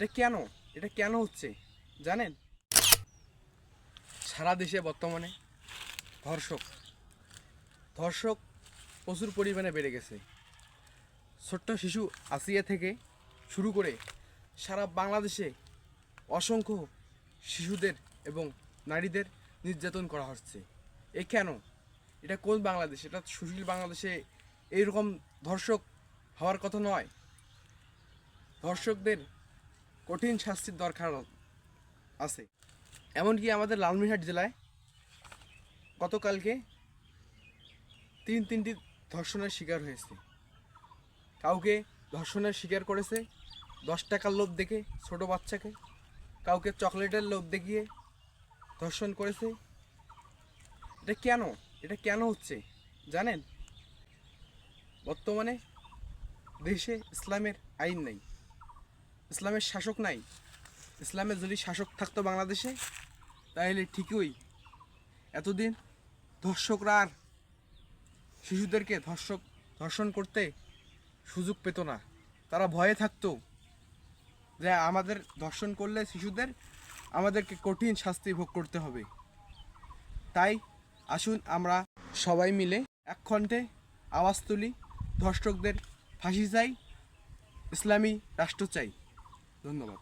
এটা কেন এটা কেন হচ্ছে জানেন? সারা দেশে বর্তমানে ধর্ষক ধর্ষক প্রচুর পরিমাণে বেড়ে গেছে। ছোট্ট শিশু আসিয়া থেকে শুরু করে সারা বাংলাদেশে অসংখ্য শিশুদের এবং নারীদের নির্যাতন করা হচ্ছে। এ কেন? এটা কোন বাংলাদেশ? এটা সুশীল বাংলাদেশে এইরকম ধর্ষক হওয়ার কথা নয়। ধর্ষকদের কঠিন শাস্তির দরকার আছে। এমনকি আমাদের লালমনিরহাট জেলায় গতকালকে তিনটি ধর্ষণের শিকার হয়েছে। কাউকে ধর্ষণের শিকার করেছে 10 টাকার লোভ দেখে ছোট বাচ্চাকে, কাউকে চকলেটের লোভ দেখিয়ে ধর্ষণ করেছে। এটা কেন হচ্ছে জানেন? বর্তমানে দেশে ইসলামের আইন নাই, ইসলামের শাসক নাই। ইসলামের যদি শাসক থাকতো বাংলাদেশে তাহলে ঠিকই এতদিন ধর্ষকরা আর শিশুদেরকে ধর্ষণ করতে সুযোগ পেত না। তারা ভয়ে থাকতো যে আমাদের ধর্ষণ করলে শিশুদের আমাদেরকে কঠিন শাস্তি ভোগ করতে হবে। তাই আসুন আমরা সবাই মিলে এক কণ্ঠে আওয়াজ তুলি, ধর্ষকদের ফাঁসি চাই, ইসলামী রাষ্ট্র চাই। ধন্যবাদ।